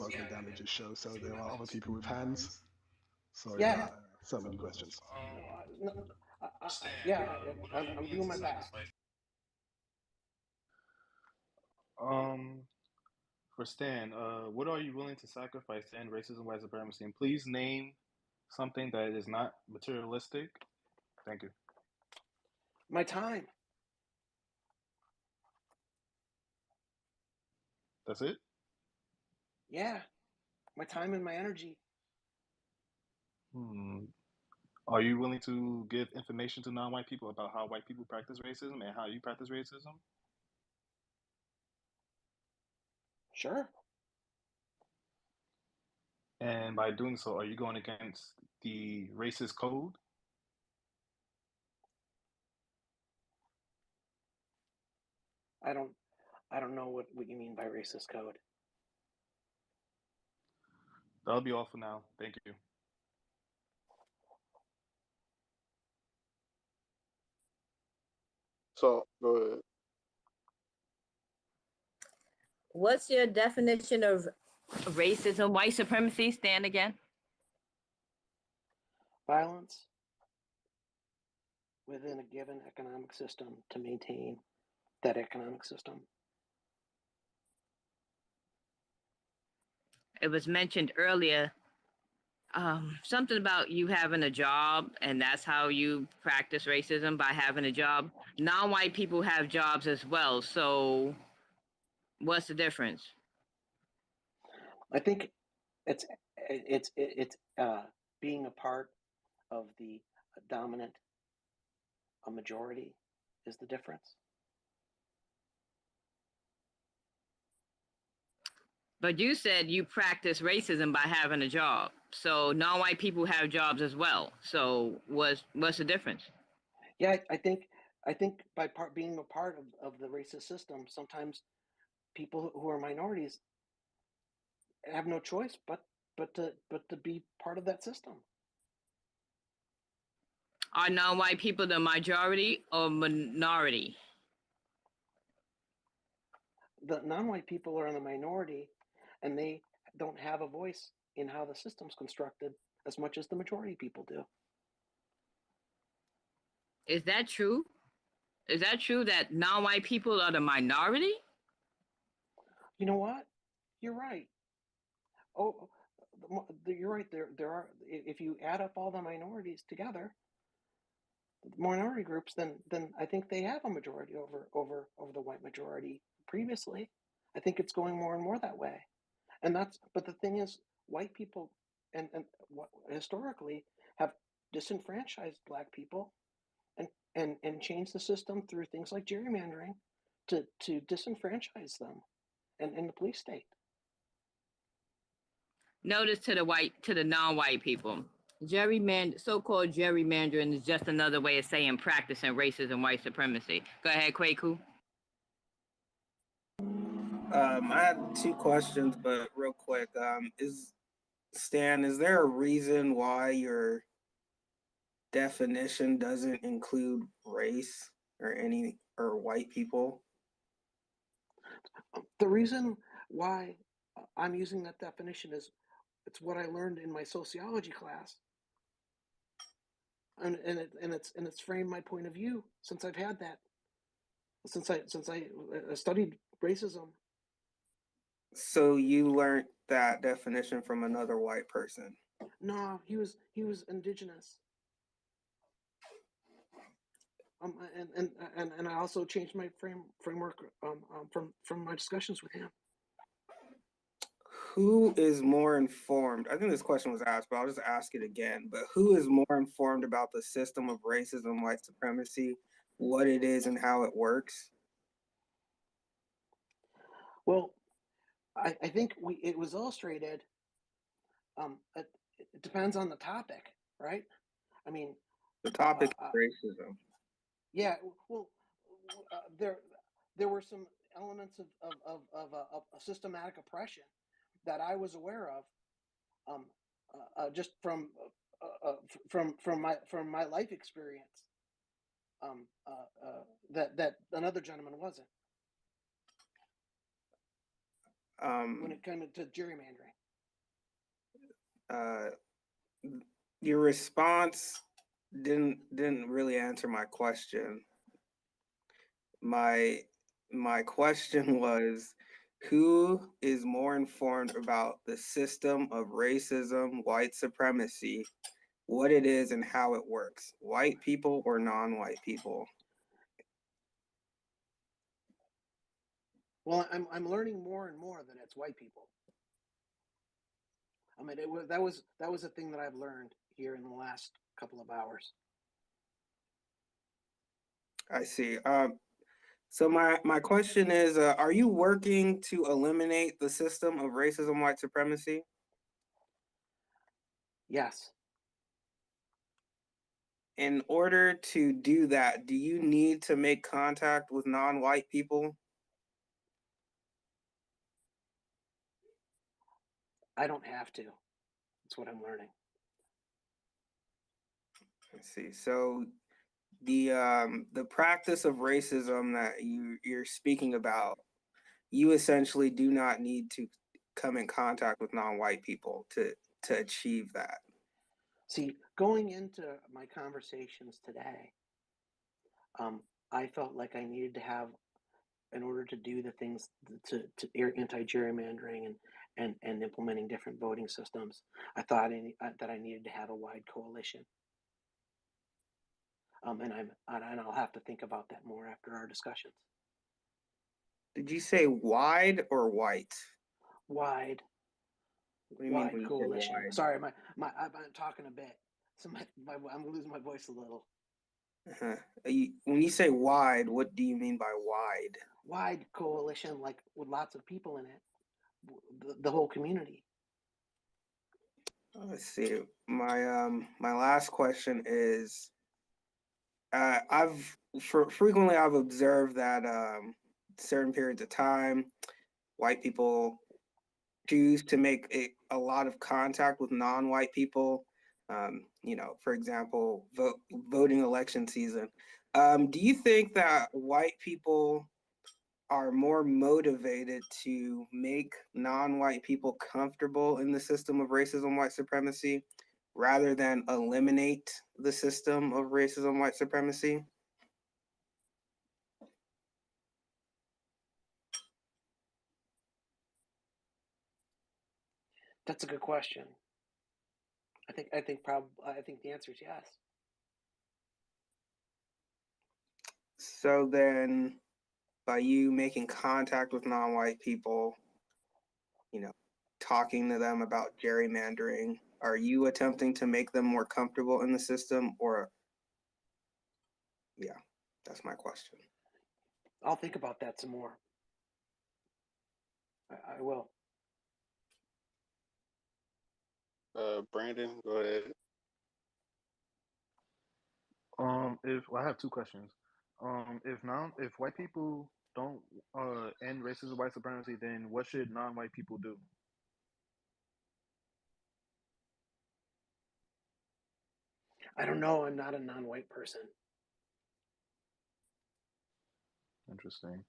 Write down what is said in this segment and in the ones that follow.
smoke and damages show, so there are other people with hands. Sorry Yeah. about so many questions. I'm doing my best. For Stan, what are you willing to sacrifice to end racism, white supremacy? And please name something that is not materialistic. Thank you. My time. That's it? Yeah. My time and my energy. Are you willing to give information to non-white people about how white people practice racism and how you practice racism? Sure. And by doing so, are you going against the racist code? I don't know what you mean by racist code. That'll be all for now. Thank you. So go ahead. What's your definition of racism, white supremacy? Stan again. Violence within a given economic system to maintain that economic system. It was mentioned earlier, something about you having a job, and that's how you practice racism, by having a job. Non-white people have jobs as well, so what's the difference? I think it's being a part of the dominant majority is the difference. But you said you practice racism by having a job. So non-white people have jobs as well. So what's the difference? Yeah, I think by being a part of the racist system, sometimes people who are minorities have no choice but to be part of that system. Are non-white people the majority or minority? The non-white people are in the minority, and they don't have a voice in how the system's constructed as much as the majority people do. Is that true? Is that true that non-white people are the minority? You know what? You're right. Oh, you're right. There are. If you add up all the minorities together, the minority groups, then I think they have a majority over the white majority previously. I think it's going more and more that way. But the thing is, white people and historically have disenfranchised Black people and changed the system through things like gerrymandering to disenfranchise them and the police state. Notice to the non-white people, so-called gerrymandering is just another way of saying practicing racism, white supremacy. Go ahead, Kwaku. I had two questions, but real quick, Stan, is there a reason why your definition doesn't include race or white people? The reason why I'm using that definition is it's what I learned in my sociology class, and it's framed my point of view since I've had that since I studied racism. So you learned that definition from another white person? No, he was indigenous. And I also changed my framework from my discussions with him. Who is more informed? I think this question was asked, but I'll just ask it again. But who is more informed about the system of racism, white supremacy, what it is and how it works? Well, I think it was illustrated. It depends on the topic, right? I mean, the topic is racism. Yeah, well, there were some elements of a systematic oppression that I was aware of, just from my life experience, that another gentleman wasn't. when it comes to gerrymandering? Your response didn't really answer my question. My question was, who is more informed about the system of racism, white supremacy, what it is and how it works? White people or non-white people? Well, I'm learning more and more that it's white people. I mean, that was a thing that I've learned here in the last couple of hours. I see. So my question is, are you working to eliminate the system of racism, white supremacy? Yes. In order to do that, do you need to make contact with non-white people? I don't have to. That's what I'm learning. I see. So the practice of racism that you're speaking about, you essentially do not need to come in contact with non-white people to achieve that. See, going into my conversations today, I felt like I needed to have, in order to do the things to anti-gerrymandering and implementing different voting systems, I thought that I needed to have a wide coalition. And I'll have to think about that more after our discussions. Did you say wide or white? Wide. What do you mean when you say Coalition. wide? Sorry, I'm talking a bit, so I'm losing my voice a little. When you say wide, what do you mean by wide? Wide coalition, like with lots of people in it, the whole community. Let's see. My last question is, frequently I've observed that certain periods of time, white people choose to make a lot of contact with non-white people. For example, voting election season. Do you think that white people are more motivated to make non-white people comfortable in the system of racism, white supremacy, rather than eliminate the system of racism, white supremacy? That's a good question. I think the answer is yes. So then, by you making contact with non-white people, talking to them about gerrymandering, are you attempting to make them more comfortable in the system, or? Yeah, that's my question. I'll think about that some more. I will. Brandon, go ahead. If I have two questions. If white people don't end racism, white supremacy, then what should non-white people do? I don't know. I'm not a non-white person. Interesting.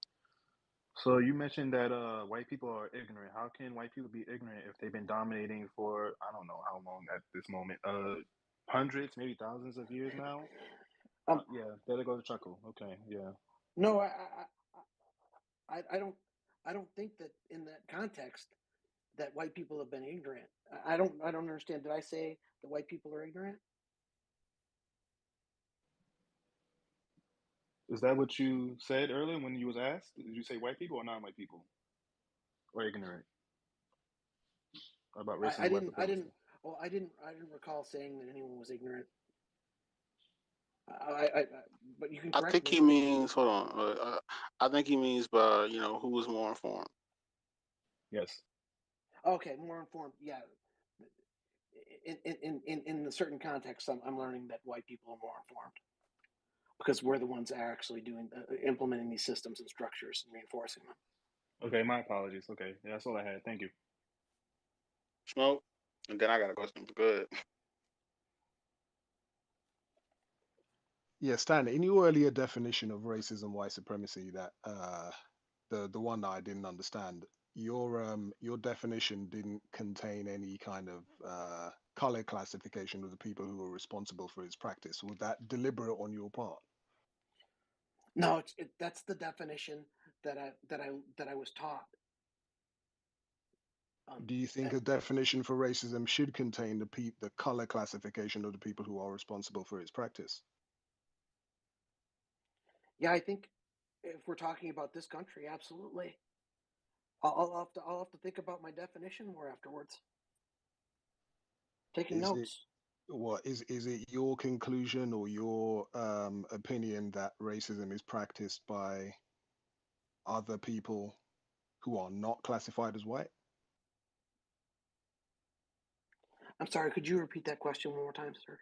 So you mentioned that white people are ignorant. How can white people be ignorant if they've been dominating for I don't know how long at this moment? Hundreds, maybe thousands of years now. Yeah, there goes the chuckle. Okay, yeah. No, I don't think that in that context that white people have been ignorant. I don't understand. Did I say that white people are ignorant? Is that what you said earlier when you was asked? Did you say white people or non-white people? Or ignorant about racism, white supremacy? I didn't recall saying that anyone was ignorant. But you can I correct think me. he means. Hold on. I think he means by who was more informed. Yes. Okay, more informed. Yeah. In a certain context, I'm learning that white people are more informed because we're the ones that are actually doing implementing these systems and structures and reinforcing them. Okay, my apologies. Okay, yeah, that's all I had. Thank you. Smoke, and then I got a question. Good. Yeah, Stan, in your earlier definition of racism, white supremacy, that the one that I didn't understand, your definition didn't contain any kind of color classification of the people who were responsible for its practice. Was that deliberate on your part? No, that's the definition that I was taught. Do you think a definition for racism should contain the color classification of the people who are responsible for its practice? Yeah, I think if we're talking about this country, absolutely. I'll have to think about my definition more afterwards. Taking notes. Is it your conclusion or your opinion that racism is practiced by other people who are not classified as white? I'm sorry, could you repeat that question one more time, sir?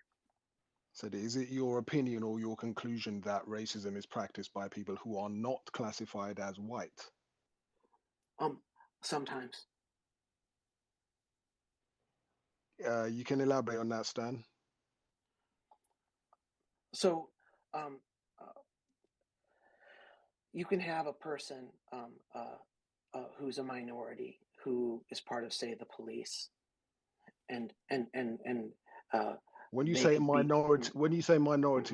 So is it your opinion or your conclusion that racism is practiced by people who are not classified as white? Sometimes. You can elaborate on that, Stan. So, you can have a person who's a minority who is part of, say, the police, and when you they say could minority,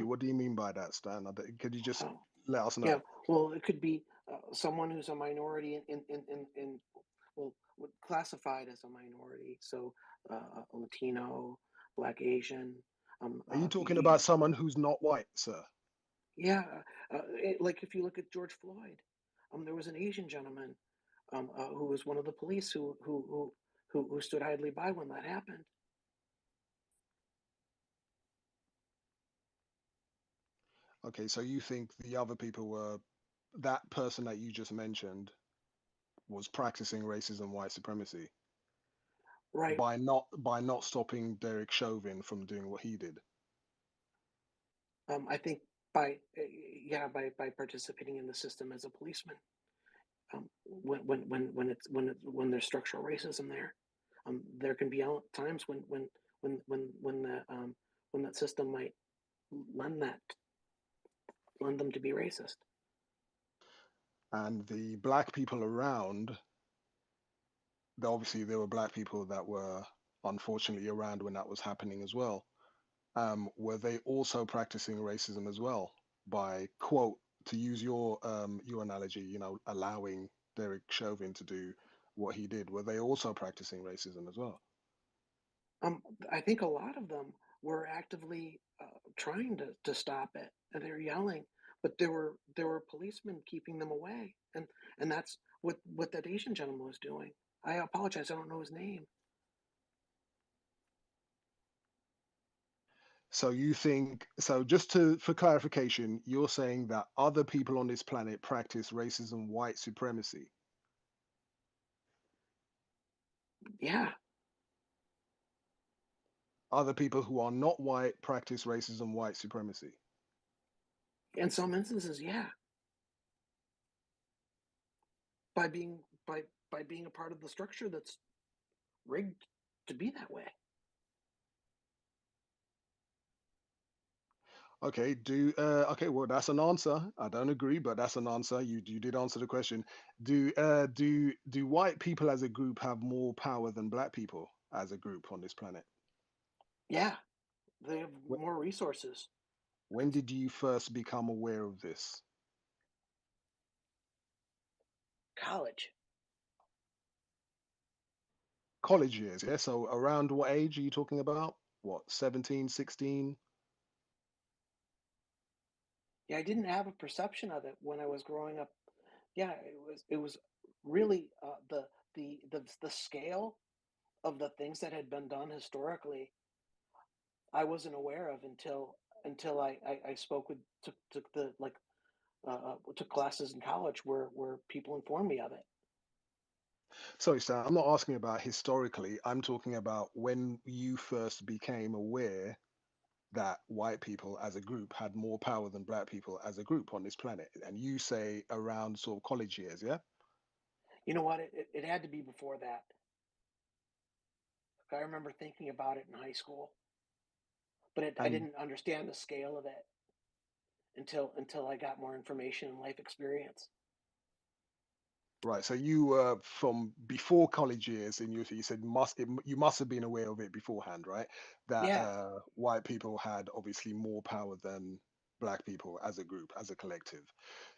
what do you mean by that, Stan? Could you just let us know? Yeah, well, it could be someone who's a minority well, classified as a minority, so Latino, Black, Asian. Are you talking about someone who's not white, sir? Yeah, like if you look at George Floyd, there was an Asian gentleman who was one of the police who stood idly by when that happened. Okay, so you think the other people were, that person that you just mentioned was practicing racism, white supremacy, right? By not stopping Derek Chauvin from doing what he did. I think by participating in the system as a policeman, when there's structural racism there can be times when that system might lend them to be racist. And the black people around, obviously there were black people that were unfortunately around when that was happening as well. Were they also practicing racism as well by, quote, to use your analogy, allowing Derek Chauvin to do what he did? Were they also practicing racism as well? I think a lot of them were actively trying to stop it, and they were yelling, but there were policemen keeping them away, and that's what that Asian gentleman was doing. I apologize, I don't know his name. So you think, for clarification, you're saying that other people on this planet practice racism, white supremacy? Yeah. Other people who are not white practice racism, white supremacy? In some instances, yeah. By being a part of the structure that's rigged to be that way. Okay, well, that's an answer. I don't agree, but that's an answer. You did answer the question. Do white people as a group have more power than black people as a group on this planet? Yeah, they have more resources. When did you first become aware of this? College. College years, yeah? So around what age are you talking about? What, 17, 16? Yeah, I didn't have a perception of it when I was growing up. Yeah, it was really the scale of the things that had been done historically. I wasn't aware of until I spoke with took classes in college where people informed me of it. Sorry, Stan, I'm not asking about historically. I'm talking about when you first became aware that white people as a group had more power than black people as a group on this planet. And you say around sort of college years, yeah? You know what? It had to be before that. I remember thinking about it in high school, but I didn't understand the scale of it until I got more information and life experience. Right. So you were from before college years, and you said you must have been aware of it beforehand, right? That Yeah. white people had obviously more power than black people as a group, as a collective.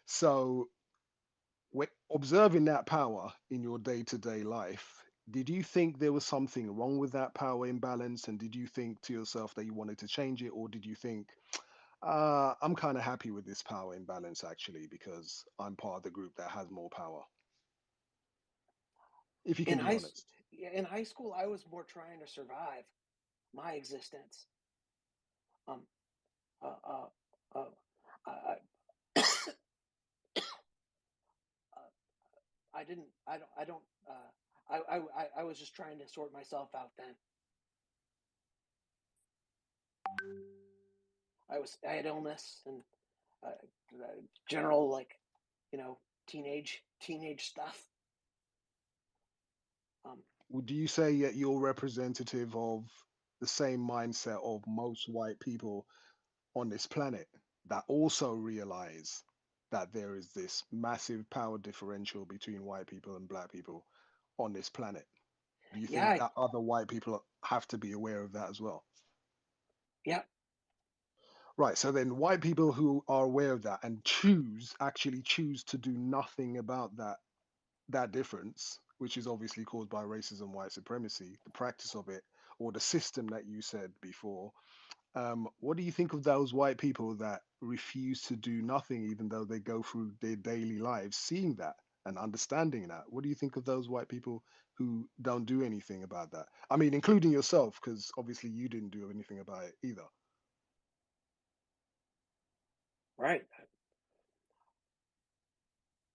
So when observing that power in your day-to-day life, did you think there was something wrong with that power imbalance? And did you think to yourself that you wanted to change it, or did you think, I'm kind of happy with this power imbalance actually because I'm part of the group that has more power? If you In can be high honest. in high school, I was more trying to survive my existence. Um, uh, uh, uh, I, uh, I didn't. I don't. I was just trying to sort myself out then. I had illness and general, like, you know, teenage stuff. Um, Would you say that you're representative of the same mindset of most white people on this planet that also realize that there is this massive power differential between white people and black people on this planet? Do you think yeah, that other white people have to be aware of that as well? yeah, Right. So then white people who are aware of that and actually choose to do nothing about that difference, which is obviously caused by racism, white supremacy, the practice of it, or the system that you said before. What do you think of those white people that refuse to do nothing, even though they go through their daily lives seeing that and understanding that? What do you think of those white people who don't do anything about that? I mean, including yourself, because obviously you didn't do anything about it either. right.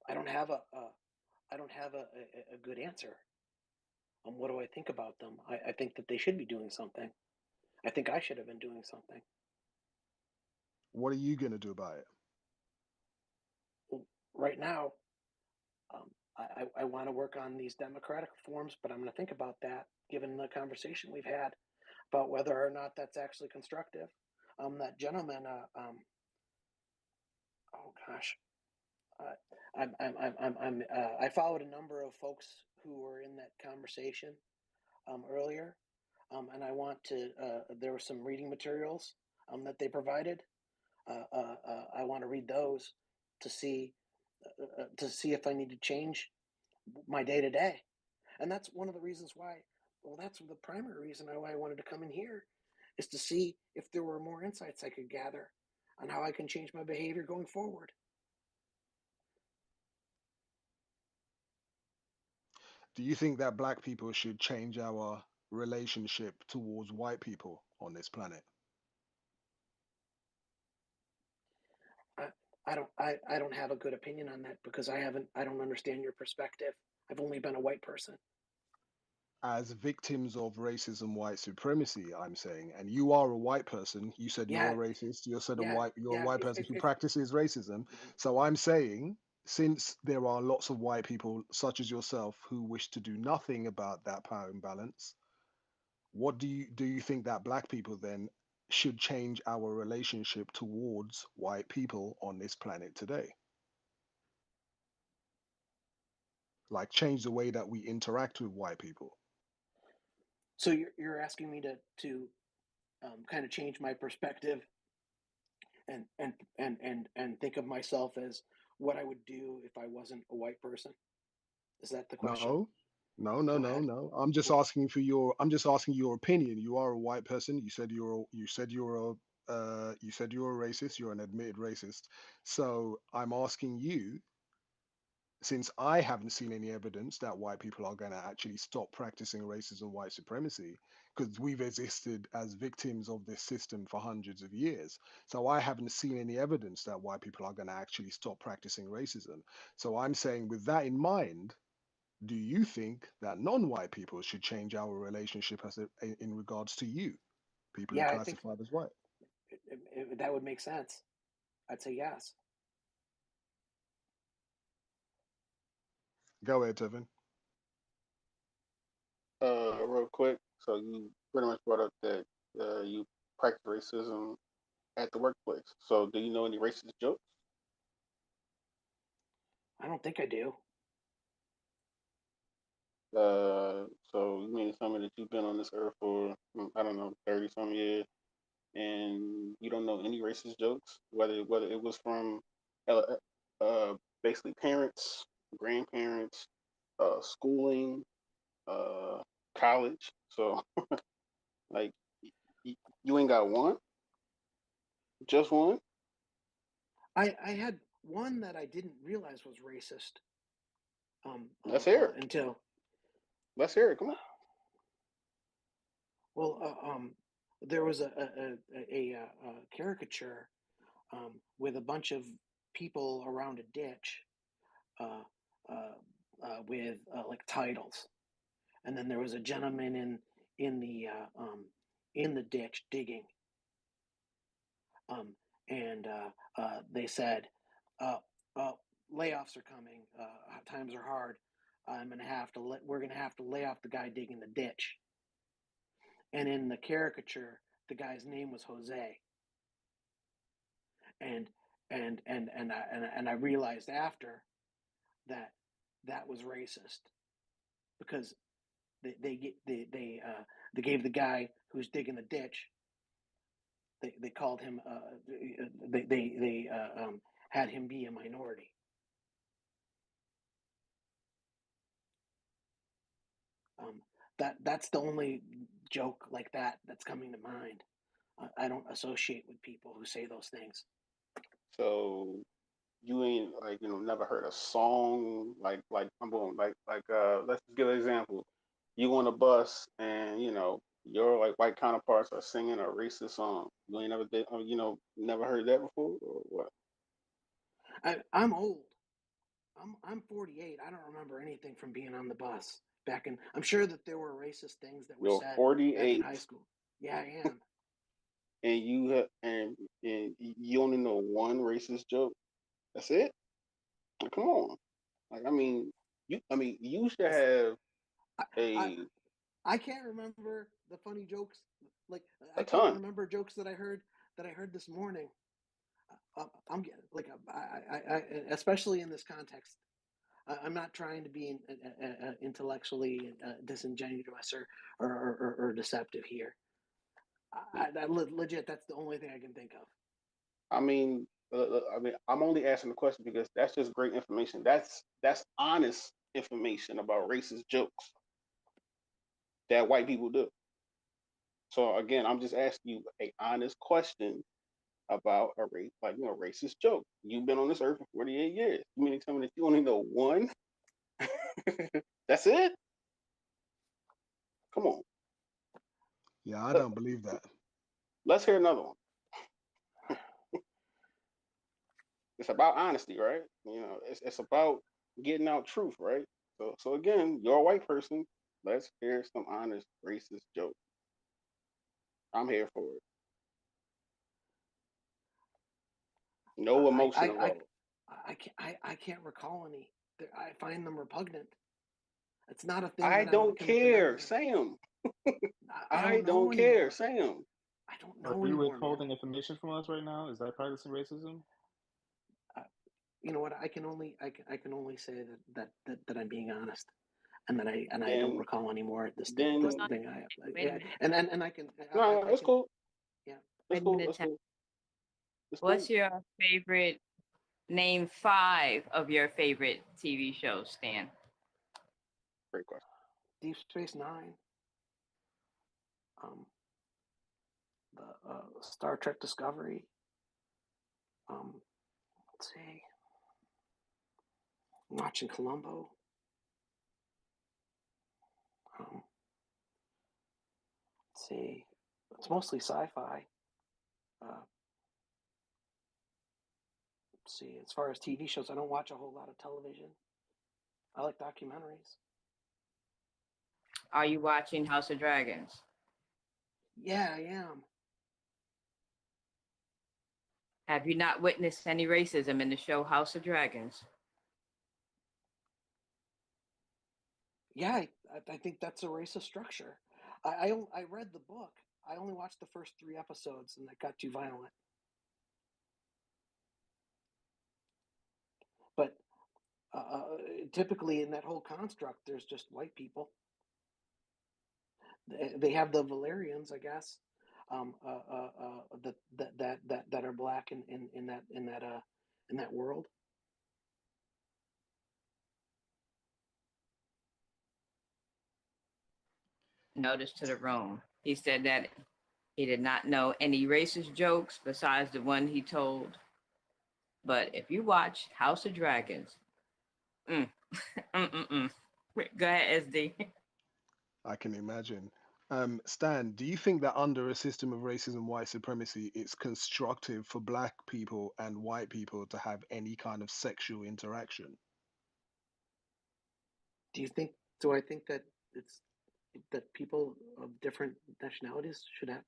I don't have I don't have a good answer. What do I think about them? I think that they should be doing something. I think I should have been doing something. What are you going to do about it? Well, right now, I want to work on these democratic reforms, but I'm going to think about that given the conversation we've had about whether or not that's actually constructive. That gentleman, oh gosh, uh, I followed a number of folks who were in that conversation earlier, and I want to. There were some reading materials that they provided. I want to read those to see if I need to change my day to day, and that's one of the reasons why. Well, that's the primary reason why I wanted to come in here, is to see if there were more insights I could gather on how I can change my behavior going forward. Do you think that black people should change our relationship towards white people on this planet? I, I don't have a good opinion on that because I don't understand your perspective. I've only been a white person. As victims of racism, white supremacy, I'm saying, and you are a white person. You said you're Yeah, a racist. yeah, You're a yeah. white person who If practices racism. mhm. So I'm saying, since there are lots of white people such as yourself who wish to do nothing about that power imbalance, what do you think that black people then should change our relationship towards white people on this planet today? Like change the way that we interact with white people. So you're asking me to kind of change my perspective and think of myself as what I would do if I wasn't a white person. Is that the question? No, no, no, Go no, ahead. no. I'm just asking your opinion. You are a white person. You said you're a racist. You're an admitted racist. So I'm asking you, since I haven't seen any evidence that white people are going to actually stop practicing racism, white supremacy, because we've existed as victims of this system for hundreds of years. So I haven't seen any evidence that white people are going to actually stop practicing racism. So I'm saying, with that in mind, do you think that non-white people should change our relationship in regards to you, people who Yeah, I think classified as white? that would make sense. I'd say yes. Go ahead, Tevin. Real quick. So you pretty much brought up that you practice racism at the workplace. So do you know any racist jokes? I don't think I do. So you mean to tell me that you've been on this earth for I don't know 30 some years, and you don't know any racist jokes, whether it was from uh, basically parents, grandparents, schooling, uh, college. So like you ain't got one, just one. I had one that I didn't realize was racist Let's hear it. until Let's hear it. Come on. well there was a caricature with a bunch of people around a ditch uh, with like titles, and then there was a gentleman in the in the ditch digging, um, and they said, uh, uh, "Layoffs are coming. Times are hard. We're gonna have to lay off the guy digging the ditch." And in the caricature, the guy's name was Jose, and I realized after that that was racist because they gave the guy who's digging the ditch, they called him they had him be a minority. That's the only joke like that that's coming to mind. I don't associate with people who say those things. So you ain't like never heard a song like I'm going let's just give an example. You on a bus and your like white counterparts are singing a racist song. You ain't never did never heard that before or what? I'm old. I'm 48. I don't remember anything from being on the bus back in. I'm sure that there were racist things that were You're said back in 48 high school. Yeah, I am. and and you only know one racist joke. That's it. Like, come on. Like you should have I, I a I can't remember the funny jokes. Like a I can't ton. remember jokes that I heard this morning. I'm like I especially in this context. I'm not trying to be intellectually disingenuous or deceptive here. Legit, that's the only thing I can think of. I'm only asking the question because that's just great information. That's honest information about racist jokes that white people do. So again, I'm just asking you a honest question about a race, racist joke. You've been on this earth for 48 years. You mean to tell me that you only know one? That's it? Come on. Yeah, I don't believe that. Let's hear another one. It's about honesty, right? It's about getting out truth, right? So again, you're a white person. Let's hear some honest racist joke. I'm here for it. No emotion involved. I can't recall any. I find them repugnant. It's not a thing I that I would don't commit to care, memory. Sam. I I don't know don't care, anymore. Sam. I don't Are know you anymore, man. withholding information from us right now? Is that practicing racism? Uh, you know what? I can only say that I'm being honest, and that I don't Then recall anymore this Hold then on. thing Wait a minute. and I can no, I it's can cool. yeah. It's Wait a cool. minute. It's cool. It's cool. What's your favorite? Name 5 of your favorite TV shows, Stan. Great question. Deep Space Nine, um, the Star Trek Discovery. Let's see, I'm watching Columbo. Let's see, it's mostly sci-fi. Let's see, as far as TV shows, I don't watch a whole lot of television. I like documentaries. Are you watching House of Dragons? Yeah, I am. Have you not witnessed any racism in the show House of Dragons? Yeah, I think that's a racist structure. I read the book. I only watched the first 3 episodes, and it got too violent. But typically in that whole construct, there's just white people. They have the Valerians, I guess, that are black in that world. Notice to the room. He said that he did not know any racist jokes besides the one he told. But if you watch House of Dragons, mm, Go ahead, SD. I can imagine. Stan, do you think that under a system of racism, white supremacy, it's constructive for black people and white people to have any kind of sexual interaction? Do you think? Do I think that it's that people of different nationalities should have?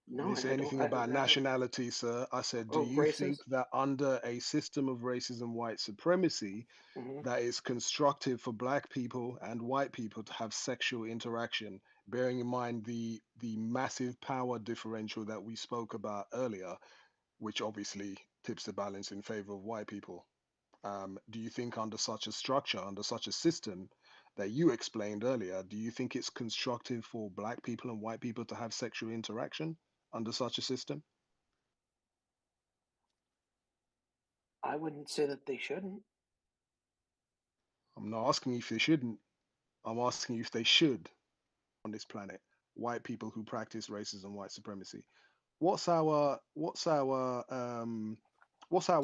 I No, didn't say I don't. anything about nationality, sir. I said, do you think Races. that under a system of racism, white supremacy, Mm-hmm. that is constructive for black people and white people to have sexual interaction, bearing in mind the massive power differential that we spoke about earlier, which obviously tips the balance in favor of white people? Do you think under such a structure, under such a system that you explained earlier, do you think it's constructive for black people and white people to have sexual interaction under such a system? I wouldn't say that they shouldn't. I'm not asking you if they shouldn't. I'm asking you if they should on this planet. White people who practice racism, white supremacy. What's our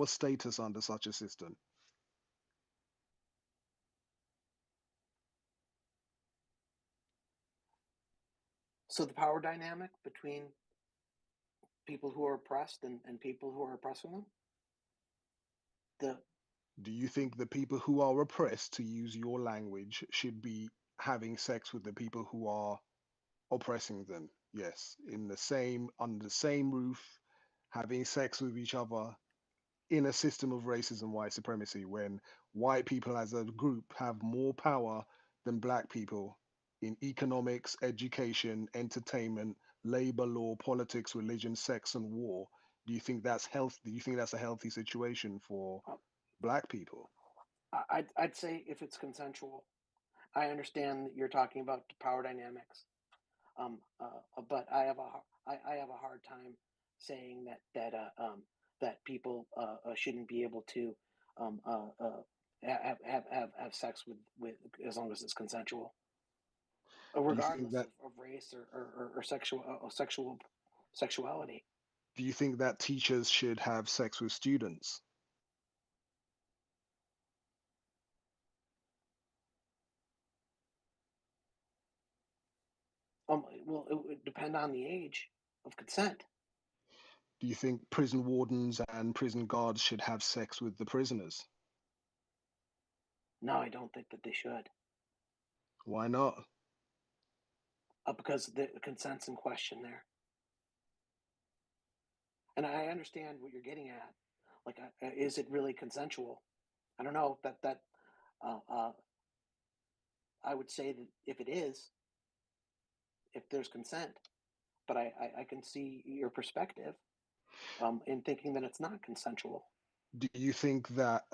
status under such a system? So the power dynamic between people who are oppressed and people who are oppressing them. Do you think the people who are oppressed, to use your language, should be having sex with the people who are oppressing them? Yes, in the same under the same roof, having sex with each other in a system of racism, white supremacy, when white people as a group have more power than black people in economics, education, entertainment, labor law, politics, religion, sex, and war. Do you think that's health? Do you think that's a healthy situation for black people? I'd say if it's consensual. I understand that you're talking about the power dynamics, but I have a hard time saying that people shouldn't be able to um, uh, uh, have sex with as long as it's consensual, Do you think regardless that of race or sexuality. do you think that teachers should have sex with students? Well, it would depend on the age of consent. Do you think prison wardens and prison guards should have sex with the prisoners? No, I don't think that they should, Why not? because the consent's in question there. And I understand what you're getting at. Like, is it really consensual? I don't know that. Uh, uh, I would say that if it is, if there's consent, but I can see your perspective in thinking that it's not consensual. Do you think that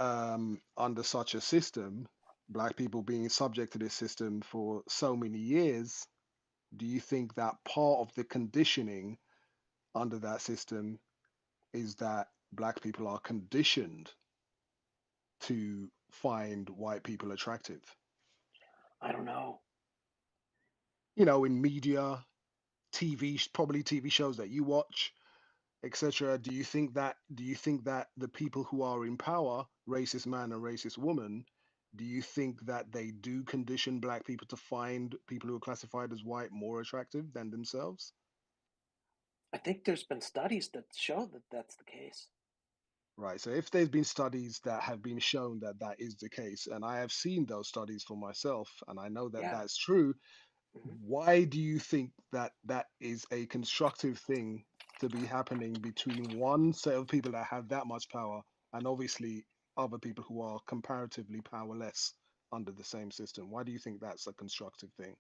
under such a system, black people being subject to this system for so many years, do you think that part of the conditioning under that system is that black people are conditioned to find white people attractive? I don't know. You know, in media, probably TV shows that you watch, etc. Do you think that the people who are in power, racist man and racist woman, do you think that they do condition black people to find people who are classified as white more attractive than themselves? I think there's been studies that show that that's the case. Right. So if there's been studies that have been shown that that is the case, and I have seen those studies for myself, and I know that Yeah. that's true, Mm-hmm. why do you think that that is a constructive thing to be happening between one set of people that have that much power and obviously other people who are comparatively powerless under the same system? Why do you think that's a constructive thing?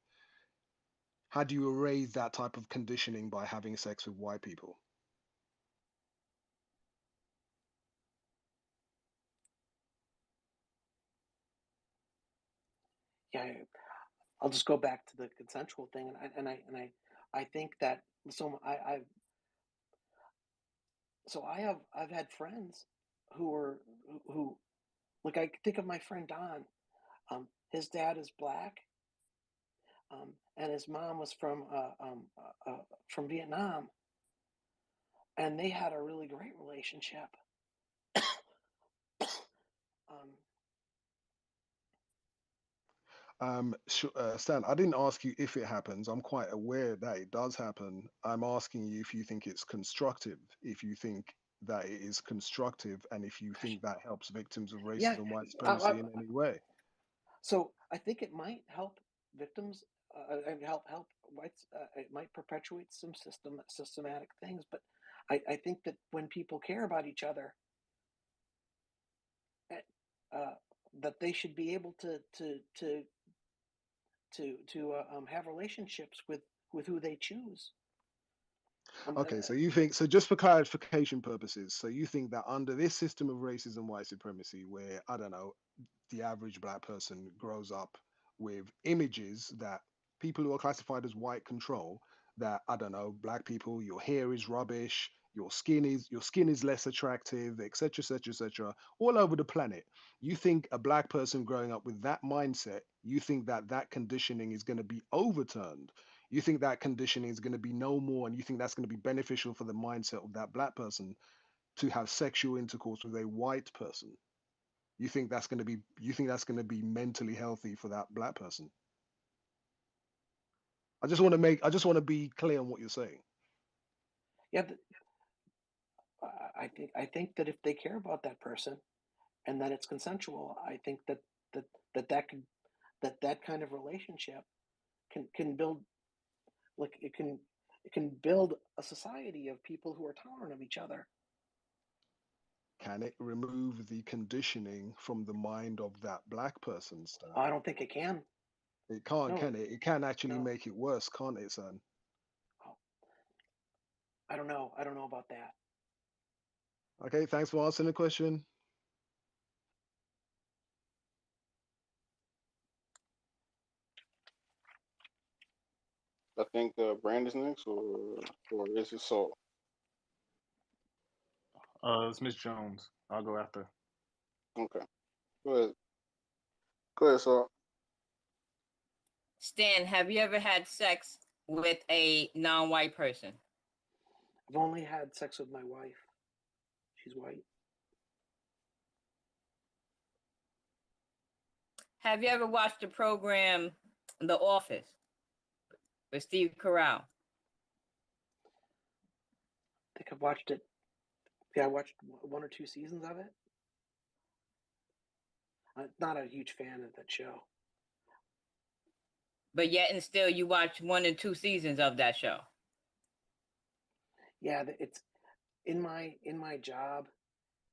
How do you erase that type of conditioning by having sex with white people? I'll just go back to the consensual thing, and I think that I've had friends who like, I think of my friend Don. His dad is black, and his mom was from Vietnam, and they had a really great relationship. Stan, I didn't ask you if it happens. I'm quite aware that it does happen. I'm asking you if you think it's constructive, if you think that it is constructive, and if you think that helps victims of Yeah, racism, white supremacy in any way. so I think it might help victims and help whites. It might perpetuate some systematic things, but I think that when people care about each other, that they should be able to have relationships with who they choose. Okay, so you think, so just for clarification purposes, so you think that under this system of racism, white supremacy, where, I don't know, the average black person grows up with images that people who are classified as white control, that, I don't know, black people, your hair is rubbish, your skin is less attractive, etc., etc., etc., all over the planet. You think a black person growing up with that mindset, you think that that conditioning is going to be overturned. You think that conditioning is going to be no more, and you think that's going to be beneficial for the mindset of that black person to have sexual intercourse with a white person. You think that's going to be mentally healthy for that black person. I just want to be clear on what you're saying. Yeah, I think that if they care about that person and that it's consensual, I think that kind of relationship can build, like, it can build a society of people who are tolerant of each other. Can it remove the conditioning from the mind of that black person, Stan? I don't think it can. It can't, No. can it? It can actually No. make it worse, can't it, son? Oh, I don't know. I don't know about that. Okay, thanks for answering the question. I think Brandon's next, or is it Saul? It's Miss Jones. I'll go after. Okay, go ahead. Go ahead, Saul. Stan, have you ever had sex with a non-white person? I've only had sex with my wife. She's white. Have you ever watched the program The Office with Steve Carell? I think I've watched it. Yeah, I watched 1 or 2 seasons of it. I'm not a huge fan of that show. But yet and still you watch 1 and 2 seasons of that show. Yeah, it's in my job,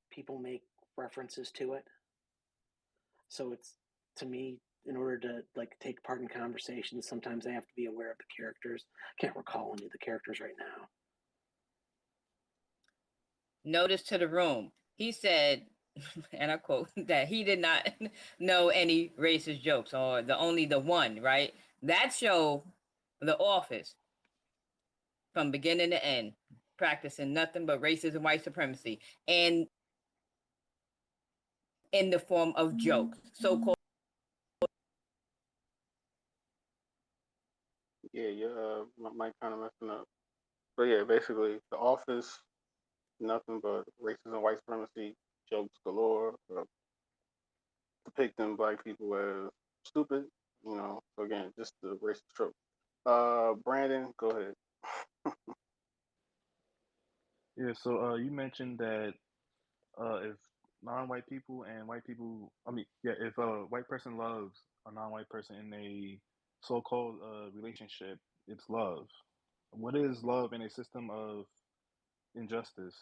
people make references to it. So it's, to me, in order to, like, take part in conversations, sometimes I have to be aware of the characters. I can't recall any of the characters right now. Notice to the room. He said, and I quote, that he did not know any racist jokes, or only the one, right? That show, The Office, from beginning to end, practicing nothing but racism, white supremacy, and in the form of jokes, so-called. Yeah, your mic kind of messing up. But yeah, basically, The Office, nothing but racism, white supremacy, jokes galore, depicting black people as stupid. So again, just the racist trope. Brandon, go ahead. Yeah. So you mentioned that if non-white people and white people, if a white person loves a non-white person in a so-called relationship, it's love. What is love in a system of injustice?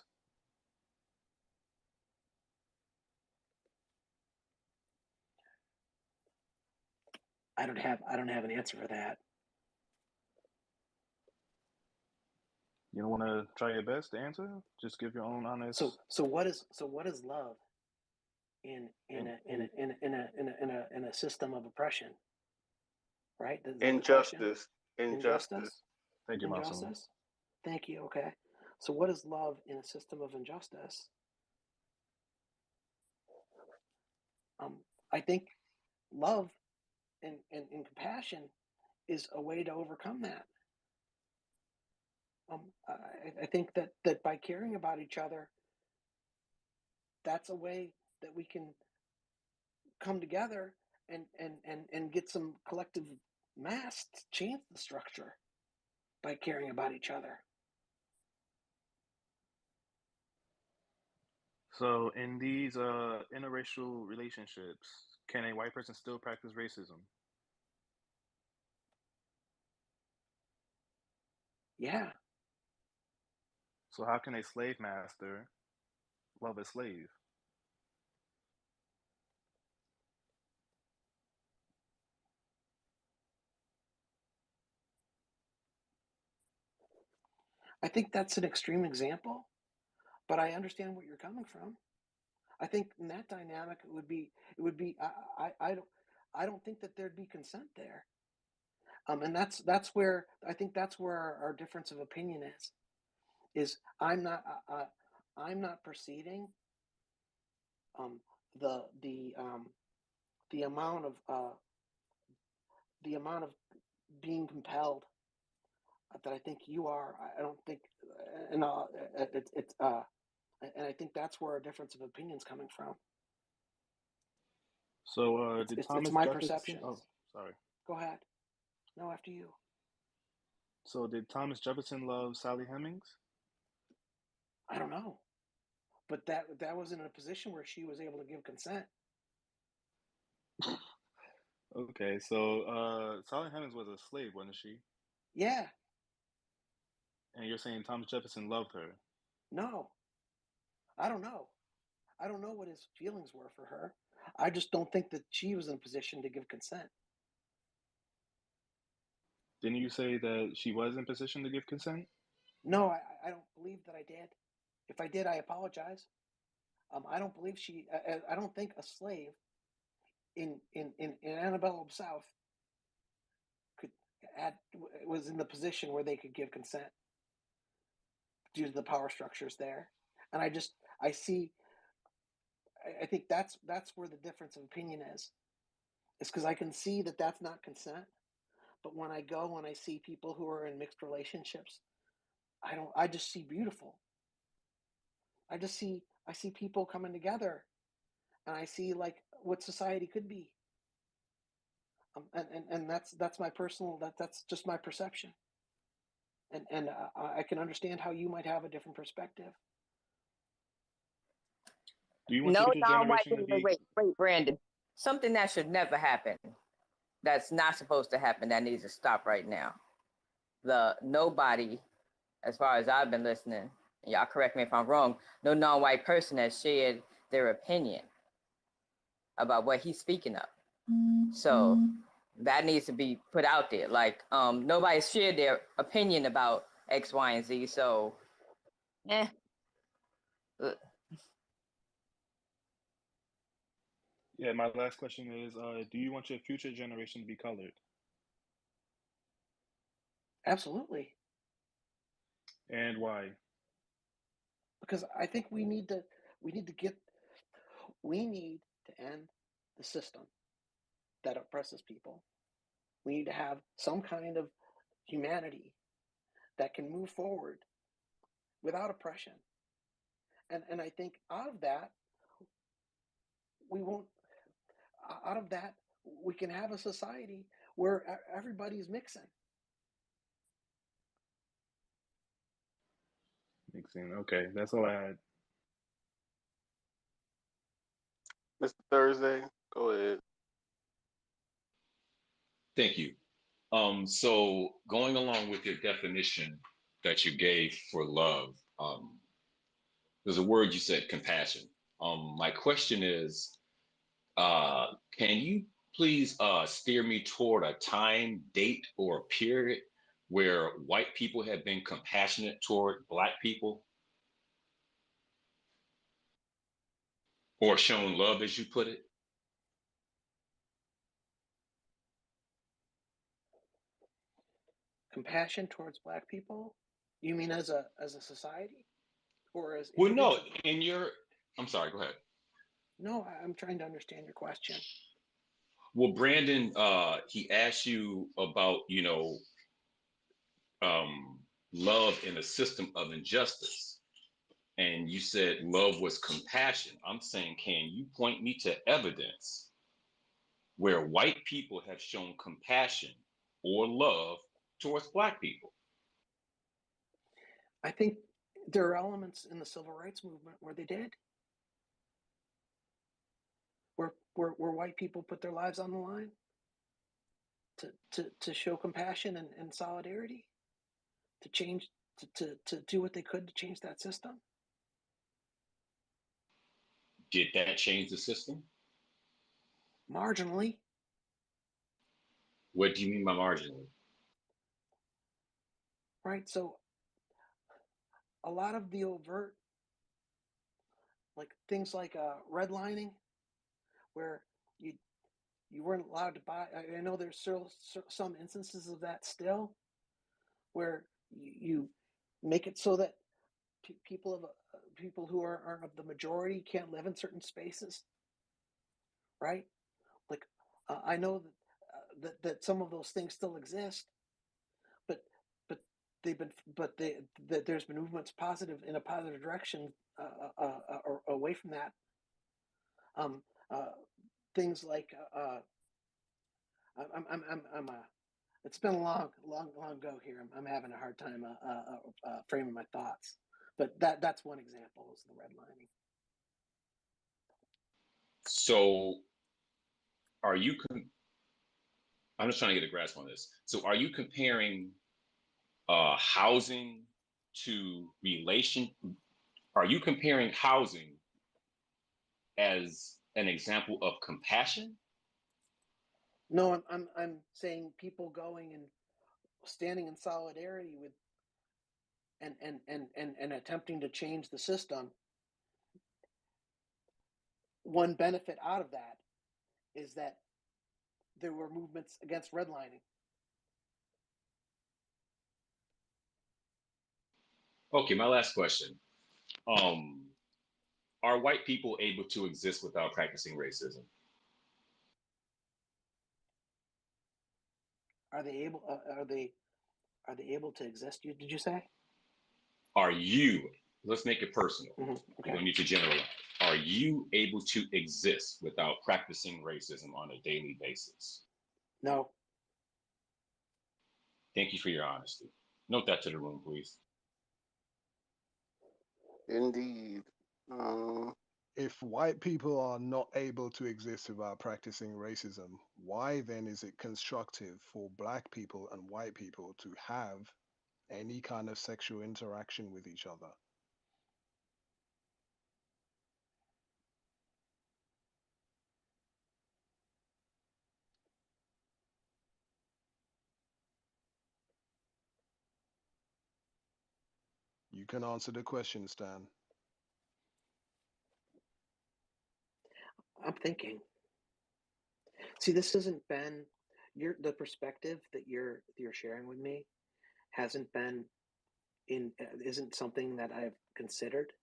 I don't have an answer for that. You don't want to try your best to answer? Just give your own honest. So what is love in a system of oppression? right? Is that the question? Injustice. Thank you, Massimo. Injustice? Thank you. Okay. So what is love in a system of injustice? I think love and compassion is a way to overcome that. I think that by caring about each other, that's a way that we can come together and get some collective mass to change the structure by caring about each other. So in these interracial relationships, can a white person still practice racism? Yeah. So how can a slave master love a slave? I think that's an extreme example, but I understand what you're coming from. I think in that dynamic it would be I don't think that there'd be consent there. And that's where I think that's where our difference of opinion is I'm not perceiving the amount of being compelled that I think you are. I don't think, and and I think that's where our difference of opinions coming from. So did It's Thomas my Jefferson? perception. Oh, sorry. Go ahead. No, after you. So did Thomas Jefferson love Sally Hemings? I don't know, but that was in a position where she was able to give consent. Okay, so Sally Hemings was a slave, wasn't she? Yeah. And you're saying Thomas Jefferson loved her? No, I don't know. I don't know what his feelings were for her. I just don't think that she was in a position to give consent. Didn't you say that she was in position to give consent? No, I don't believe that I did. If I did, I apologize. I don't believe she. I don't think a slave in antebellum South was in the position where they could give consent due to the power structures there. And I see. I think that's where the difference of opinion is. It's because I can see that that's not consent. But when I see people who are in mixed relationships, I just see beautiful. I see people coming together, and I see like what society could be. And that's my personal, that's just my perception. And I can understand how you might have a different perspective. Do you want No your future non-white generation to people. be? Wait, Brandon. Something that should never happen. That's not supposed to happen. That needs to stop right now. Nobody, as far as I've been listening, y'all correct me if I'm wrong, no non-white person has shared their opinion about what he's speaking of. So that needs to be put out there. Like, nobody's shared their opinion about X, Y, and Z. So, Yeah, my last question is, do you want your future generation to be colored? Absolutely. And why? Because I think we need to end the system that oppresses people. We need to have some kind of humanity that can move forward without oppression. And I think out of that, we can have a society where everybody's mixing. Mixing. Okay, that's all I had. Mr. Thursday, go ahead. Thank you. So going along with your definition that you gave for love, there's a word you said, compassion. My question is, can you please steer me toward a time, date, or a period where white people have been compassionate toward Black people or shown love, as you put it? compassion towards Black people? You mean as a society, or as Well, no, individuals? in your, I'm sorry, go ahead. No, I'm trying to understand your question. Well, Brandon, he asked you about, love in a system of injustice. And you said love was compassion. I'm saying, can you point me to evidence where white people have shown compassion or love towards Black people? I think there are elements in the civil rights movement where they did, where white people put their lives on the line to show compassion and solidarity, to change, to do what they could to change that system. Did that change the system? Marginally. What do you mean by marginally? Right. So a lot of the overt, like things like redlining, where you weren't allowed to buy. I know there's still some instances of that still, where you make it so that people who aren't of the majority can't live in certain spaces, right? Like I know that some of those things still exist, but there's been movements in a positive direction away from that. Things like it's been a long go here. I'm having a hard time framing my thoughts, but that's one example is the redlining. So are you, I'm just trying to get a grasp on this. So are you comparing housing to are you comparing housing as an example of compassion? No, I'm saying people going and standing in solidarity with and attempting to change the system. One benefit out of that is that there were movements against redlining. Okay, my last question. Are white people able to exist without practicing racism? Are they able? Are they able to exist? Did you say? Are you? Let's make it personal. Mm-hmm. Okay. You don't need to generalize. Are you able to exist without practicing racism on a daily basis? No. Thank you for your honesty. Note that to the room, please. Indeed. If white people are not able to exist without practicing racism, why then is it constructive for Black people and white people to have any kind of sexual interaction with each other? You can answer the question, Stan. I'm thinking. See, this hasn't been the perspective that you're sharing with me hasn't been isn't something that I've considered.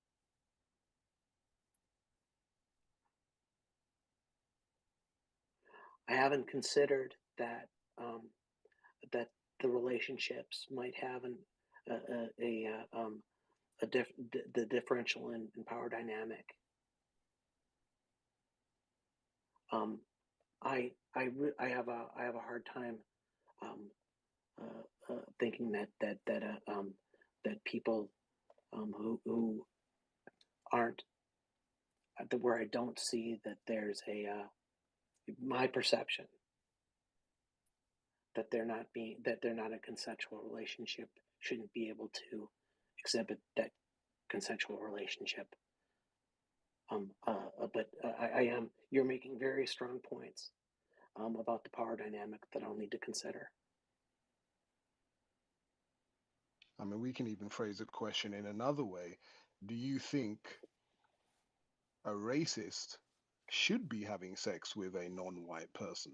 I haven't considered that that the relationships might have the differential in power dynamic. I have a hard time thinking that people who aren't where I don't see that there's my perception that they're not a consensual relationship shouldn't be able to exhibit that consensual relationship. But I am. You're making very strong points about the power dynamic that I'll need to consider. I mean, we can even phrase the question in another way. Do you think a racist should be having sex with a non-white person?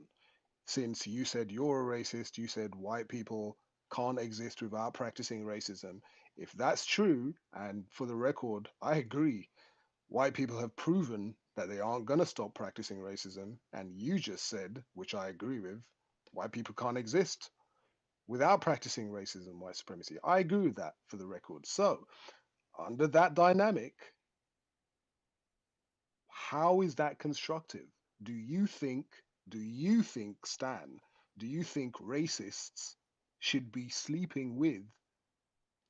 Since you said you're a racist, you said white people can't exist without practicing racism. If that's true, and for the record, I agree, white people have proven that they aren't going to stop practicing racism. And you just said, which I agree with, white people can't exist without practicing racism, white supremacy. I agree with that for the record. So, under that dynamic, how is that constructive? Do you think, Stan, do you think racists should be sleeping with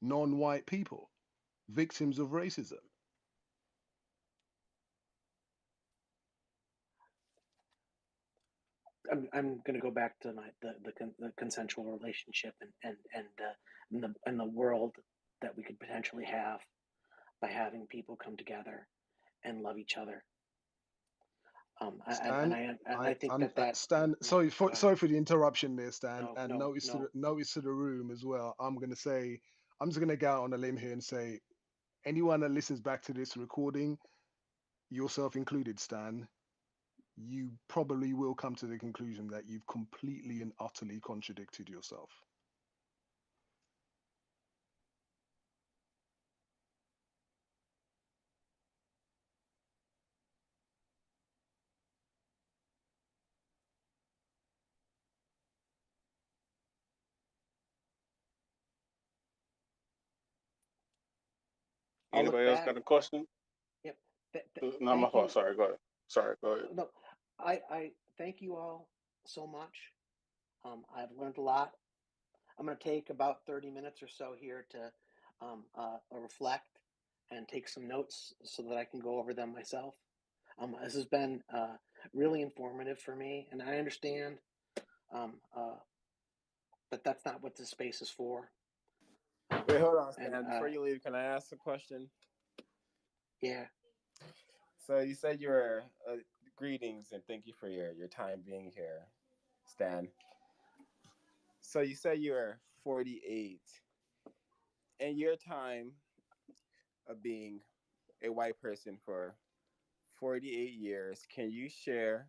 non-white people, victims of racism? I'm going to go back to the consensual relationship and the world that we could potentially have by having people come together and love each other. Stan, I think that Stan. Sorry for the interruption there, Stan. no, And no, notice to the room as well. I'm just gonna go out on a limb here and say, anyone that listens back to this recording, yourself included, Stan, you probably will come to the conclusion that you've completely and utterly contradicted yourself. I'll look Anybody else back. got a question? Yep. No, my Thank fault. you. Sorry, go ahead. Sorry, go ahead. No, I thank you all so much. I've learned a lot. I'm going to take about 30 minutes or so here to reflect and take some notes so that I can go over them myself. This has been really informative for me, and I understand that that's not what this space is for. Wait, hold on, Stan. Before you leave, can I ask a question? Yeah. So you said you were greetings and thank you for your time being here, Stan. So you said you were 48. In your time of being a white person for 48 years, can you share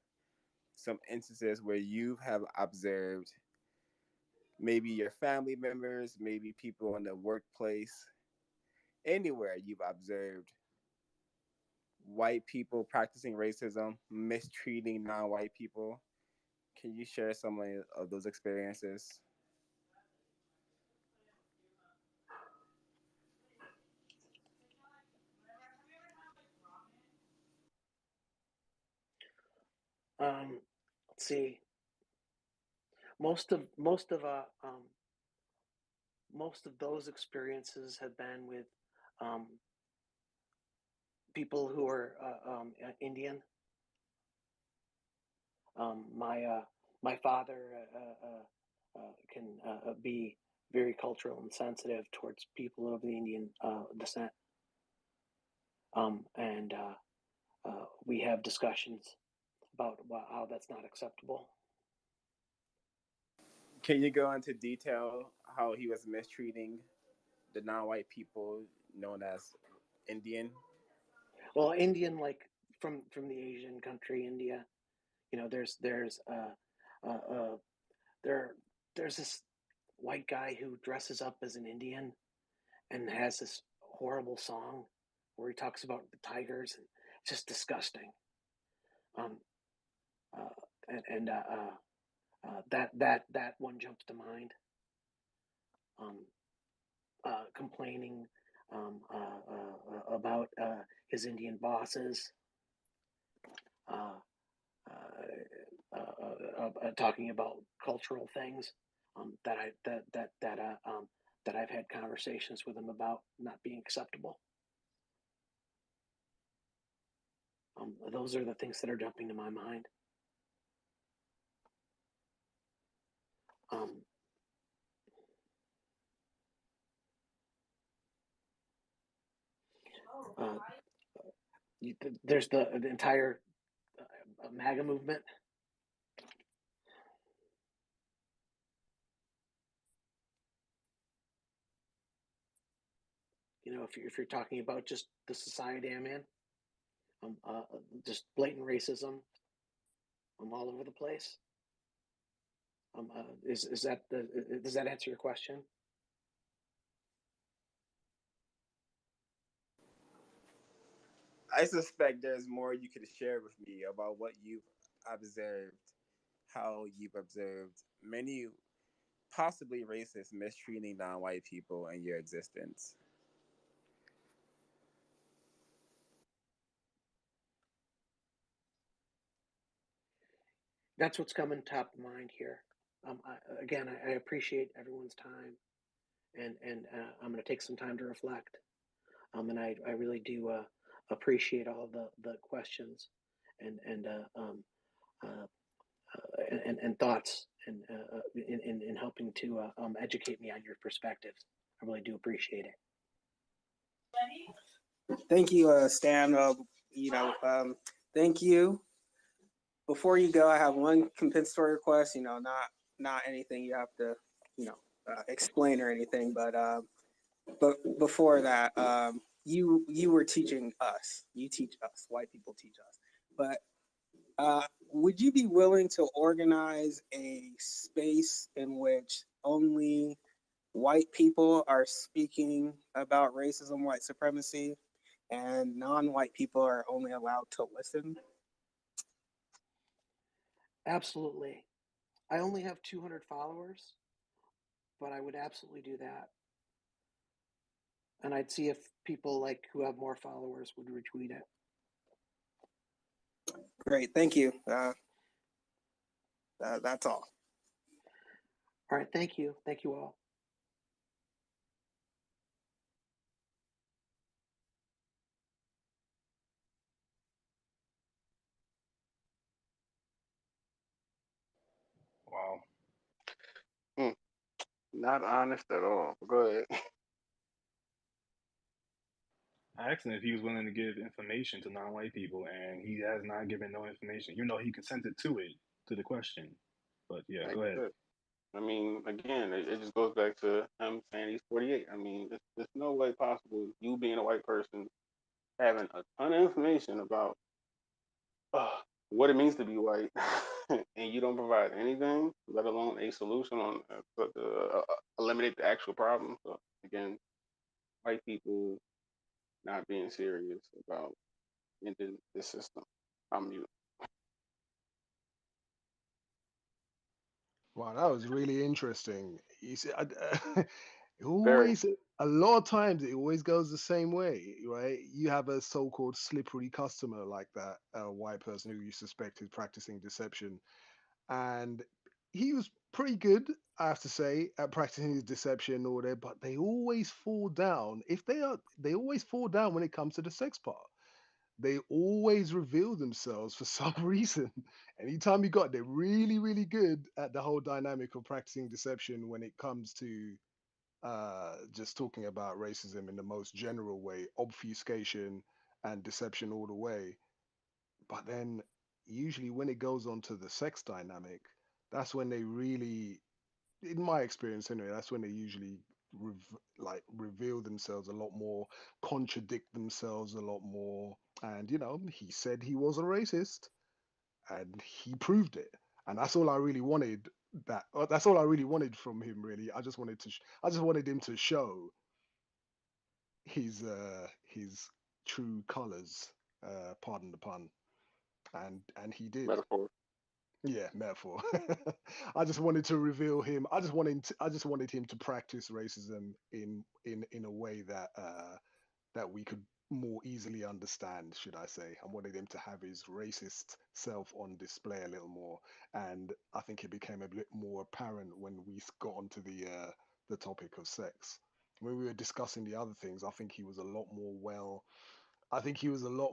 some instances where you have observed maybe your family members, maybe people in the workplace, anywhere you've observed white people practicing racism, mistreating non-white people? Can you share some of those experiences? Let's see. Most of those experiences have been with people who are Indian. My father can be very cultural and sensitive towards people of the Indian descent, and we have discussions about how that's not acceptable. Can you go into detail how he was mistreating the non-white people known as Indian? Well, Indian, like from the Asian country India, you know, there's this white guy who dresses up as an Indian and has this horrible song where he talks about the tigers, and it's just disgusting. That one jumps to mind. Complaining about his Indian bosses, talking about cultural things that I've had conversations with him about not being acceptable. Those are the things that are jumping to my mind. There's the entire MAGA movement. You know, if you're talking about just the society I'm in, just blatant racism all over the place. Is that does that answer your question? I suspect there's more you could share with me about what you've observed, how you've observed many possibly racist mistreating non-white people in your existence. That's what's coming top of mind here. I appreciate everyone's time, and I'm going to take some time to reflect. And I really do appreciate all the questions and thoughts and in helping to educate me on your perspectives. I really do appreciate it. Thank you, Stan. Thank you. Before you go, I have one compensatory request. Not anything you have to, explain or anything. But before that, you were teaching us. You teach us. White people teach us. But would you be willing to organize a space in which only white people are speaking about racism, white supremacy, and non-white people are only allowed to listen? Absolutely. I only have 200 followers, but I would absolutely do that. And I'd see if people who have more followers would retweet it. Great, thank you. That's all. All right, thank you. Thank you all. Wow. Not honest at all. Go ahead. I asked him if he was willing to give information to non-white people, and he has not given no information. You know, he consented to it, to the question. But yeah, Like go I ahead. said, I mean, again, it just goes back to him saying he's 48. I mean, there's no way possible you being a white person having a ton of information about uh, what it means to be white, and you don't provide anything, let alone a solution on eliminate the actual problem. So again, white people not being serious about ending this system. I'm mute. Wow, that was really interesting. You see, it Very. always, a lot of times, it always goes the same way, right? You have a so-called slippery customer like that, a white person who you suspect is practicing deception, and he was pretty good, I have to say, at practicing his deception or whatever. But they always fall down. They always fall down when it comes to the sex part. They always reveal themselves for some reason. Anytime you got, they're really, really good at the whole dynamic of practicing deception when it comes to just talking about racism in the most general way, obfuscation and deception all the way. But then usually when it goes on to the sex dynamic, that's when they really, in my experience anyway, that's when they usually reveal themselves a lot more, contradict themselves a lot more. And he said he was a racist, and he proved it. And that's all I really wanted. That's all I really wanted from him. Really, I just wanted him to show his true colors. Pardon the pun. And he did. Metaphor. Yeah, metaphor. I just wanted to reveal him. I just wanted him to practice racism in a way that we could more easily understand, should I say. I wanted him to have his racist self on display a little more, and I think it became a bit more apparent when we got onto the topic of sex. When we were discussing the other things, I think he was a lot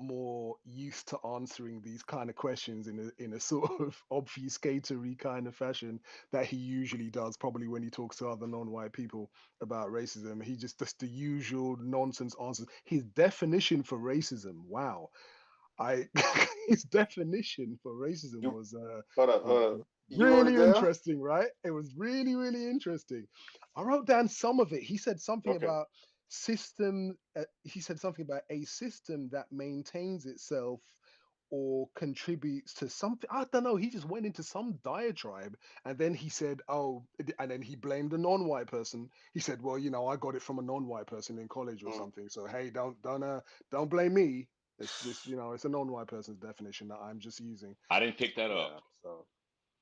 more used to answering these kind of questions in a sort of obfuscatory kind of fashion that he usually does, probably when he talks to other non-white people about racism. He just does the usual nonsense answers. His definition for racism, wow. I his definition for racism You hold up, was hold up. You wrote it really down? interesting, right? It was really, really interesting. I wrote down some of it. He said something Okay. about system. He said something about a system that maintains itself or contributes to something. I don't know. He just went into some diatribe, and then he said, "Oh," and then he blamed a non-white person. He said, "Well, I got it from a non-white person in college or something. So hey, don't blame me. It's just it's a non-white person's definition that I'm just using." I didn't pick that up. Yeah. So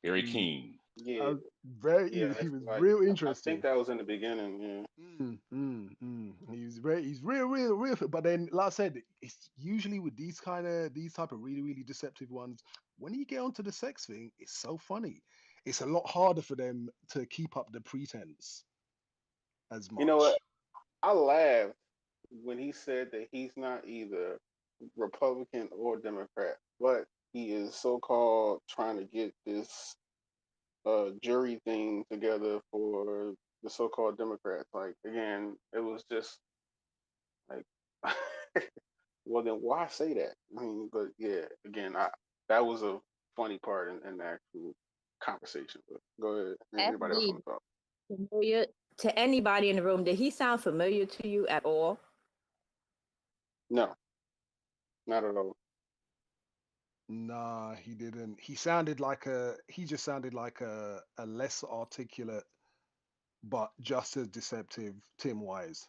Very he keen. Yeah, very yeah. he It's was like real I think interesting. that was in the beginning. Yeah. He's real. But then, like I said, it's usually with these type of really, really deceptive ones. When you get onto the sex thing, it's so funny. It's a lot harder for them to keep up the pretense as You know what? much. I laughed when he said that he's not either Republican or Democrat, but he is so-called trying to get this jury thing together for the so-called Democrats. Like again, it was just like, well, then why say that? I mean, but yeah, again, that was a funny part in the actual conversation. But go ahead. Anybody else FD, want to talk? familiar to anybody in the room? Did he sound familiar to you at all? No, not at all. Nah, he didn't. He just sounded like a less articulate but just as deceptive Tim Wise.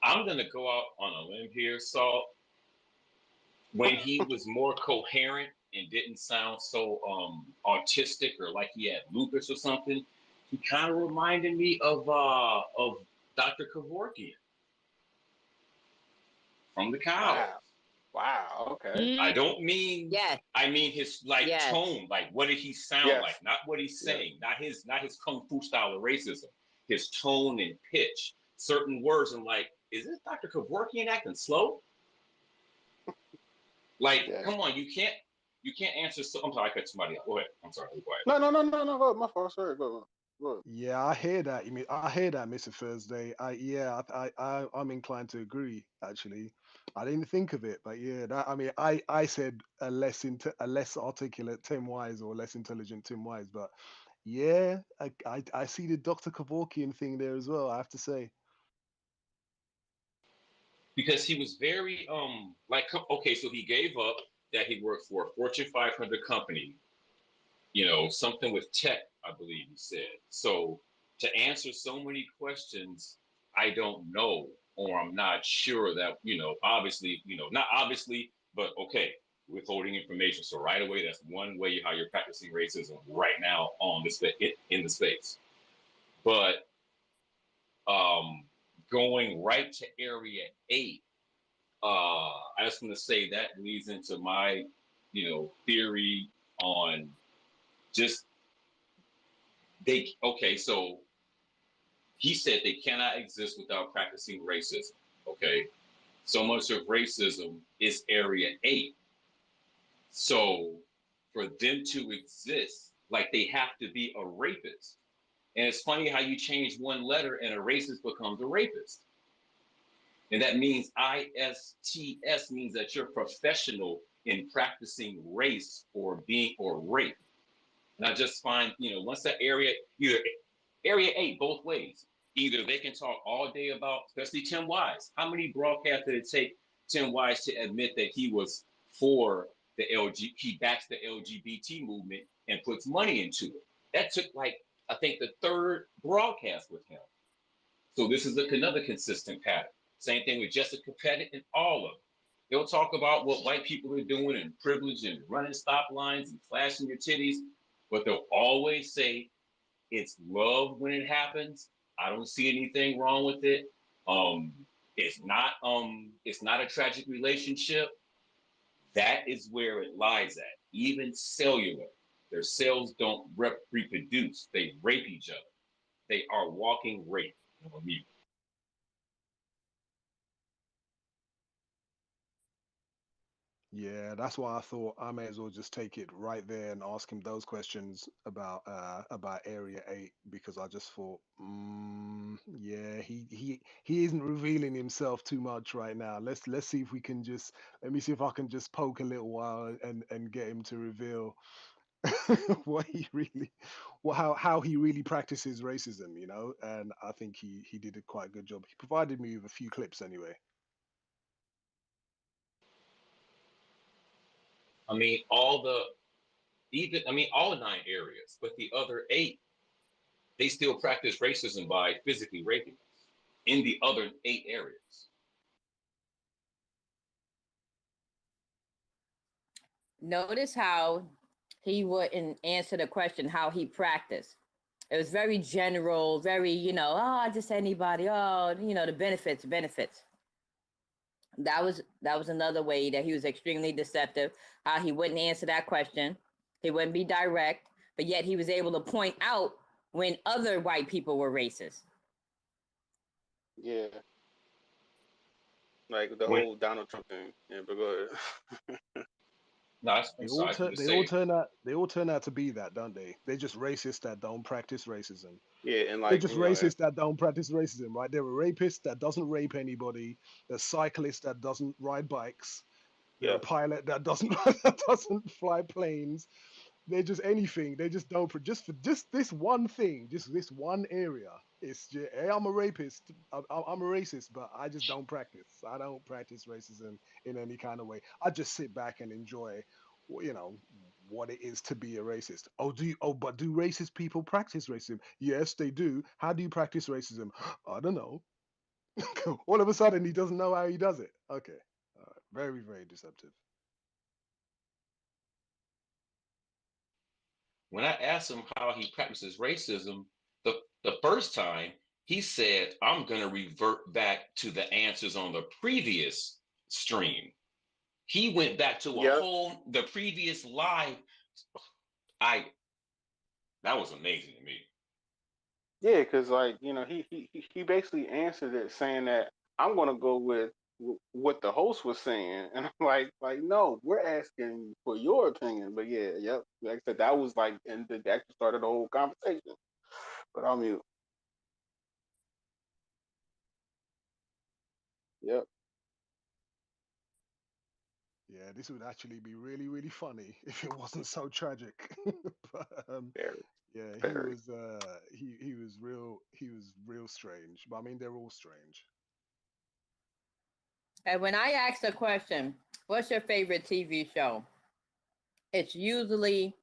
I'm gonna go out on a limb here. So when he was more coherent and didn't sound so autistic or like he had lupus or something, he kind of reminded me of Dr. Kevorkian from the Cows. Wow. Wow. Okay. I don't mean Yes. I mean his Yes. tone, like what did he sound Yes. like, not what he's Yes. saying, not his kung fu style of racism, his tone and pitch, certain words. And like, is this Dr. Kevorkian acting slow? Like, Yes. come on, you can't answer. So I'm sorry, I cut somebody off. Go ahead. I'm sorry. Be quiet. No. Go. My fault. Sorry. Go. Yeah, I hear that. I hear that, Mr. Thursday. I'm inclined to agree. Actually, I didn't think of it, but yeah, I said a less articulate Tim Wise or less intelligent Tim Wise, but yeah, I see the Dr. Kevorkian thing there as well. I have to say. Because he was very like, okay, so he gave up that he worked for a Fortune 500 company, something with tech, I believe he said. So to answer so many questions, I don't know, or I'm not sure that, obviously, not obviously, but okay, withholding information. So right away, that's one way how you're practicing racism right now on in the space. But going right to Area 8, I just want to say that leads into my, theory on just so he said they cannot exist without practicing racism. Okay. So much of racism is Area 8. So for them to exist, like they have to be a rapist. And it's funny how you change one letter and a racist becomes a rapist. And that means ISTS means that you're professional in practicing race or rape. And I just find, once that area, either Area 8, both ways. Either they can talk all day about, especially Tim Wise. How many broadcasts did it take Tim Wise to admit that he was for he backs the LGBT movement and puts money into it? That took I think the third broadcast with him. So this is another consistent pattern. Same thing with Jessica Pettit and all of them. They'll talk about what white people are doing and privilege and running stop lines and flashing your titties, but they'll always say it's love when it happens. I don't see anything wrong with it. Um, it's not a tragic relationship. That is where it lies at. Even cellular, their cells don't reproduce. They rape each other. They are walking rape. Yeah, that's why I thought I may as well just take it right there and ask him those questions about Area 8 because I just thought, yeah, he isn't revealing himself too much right now. Let's see if we can just let me see if I can just poke a little while and get him to reveal what he really, how he really practices racism, And I think he did a quite good job. He provided me with a few clips anyway. I mean, all 9 areas, but the other 8, they still practice racism by physically raping us in the other 8 areas. Notice how he wouldn't answer the question how he practiced. It was very general, very, just anybody, the benefits. That was another way that he was extremely deceptive, how he wouldn't answer that question. He wouldn't be direct, but yet he was able to point out when other white people were racist. Yeah. Like the whole Donald Trump thing. Yeah, but go ahead. No, They all turn out to be that, don't they? They're just racists that don't practice racism. Yeah, and They're like, just racists that don't practice racism, right? They're a rapist that doesn't rape anybody. They're a cyclist that doesn't ride bikes. They're a pilot that doesn't fly planes. They're just anything. They just don't just for just this one thing, just this one area. It's just, hey, I'm a rapist. I'm a racist, but I just don't practice. I don't practice racism in any kind of way. I just sit back and enjoy, what it is to be a racist. But do racist people practice racism? Yes, they do. How do you practice racism? I don't know. All of a sudden, he doesn't know how he does it. Okay, very, very deceptive. When I asked him how he practices racism, the first time he said, I'm going to revert back to the answers on the previous stream. He went back to the previous live. That was amazing to me. Yeah, because he basically answered it saying that I'm going to go with what the host was saying, and I'm like no, we're asking for your opinion. But like I said, that was like, and that actually started the whole conversation. But I'll mute. Yep. Yeah, this would actually be really, really funny if it wasn't so tragic. But yeah, he was real strange. But I mean, they're all strange. And when I ask a question, what's your favorite TV show? It's usually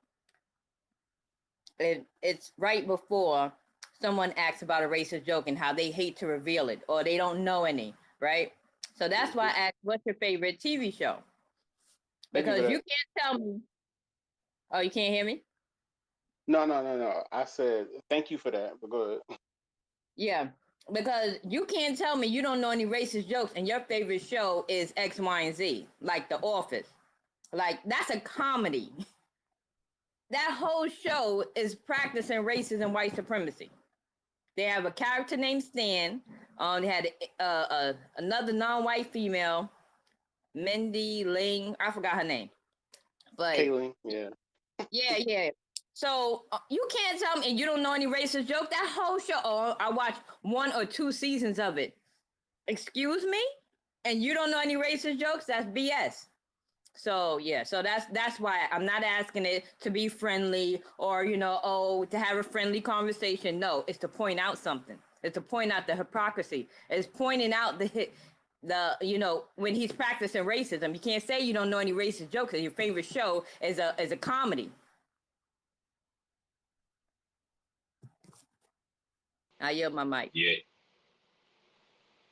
it's right before someone asks about a racist joke and how they hate to reveal it or they don't know any, right? So that's why I asked, what's your favorite TV show? Because you can't tell me. Oh, you can't hear me? No. I said thank you for that, but go ahead. Yeah, because you can't tell me you don't know any racist jokes and your favorite show is X, Y, and Z, like The Office. Like, that's a comedy. That whole show is practicing racism and white supremacy. They have a character named Stan. They had another non-white female, Mindy Ling. I forgot her name. But Kayleen, yeah. Yeah. So you can't tell me, and you don't know any racist joke. That whole show, I watched 1 or 2 seasons of it. Excuse me? And you don't know any racist jokes? That's BS. So yeah, so that's why I'm not asking it to be friendly or to have a friendly conversation. No, it's to point out something. It's to point out the hypocrisy. It's pointing out the when he's practicing racism. You can't say you don't know any racist jokes and your favorite show is a comedy. I yield my mic.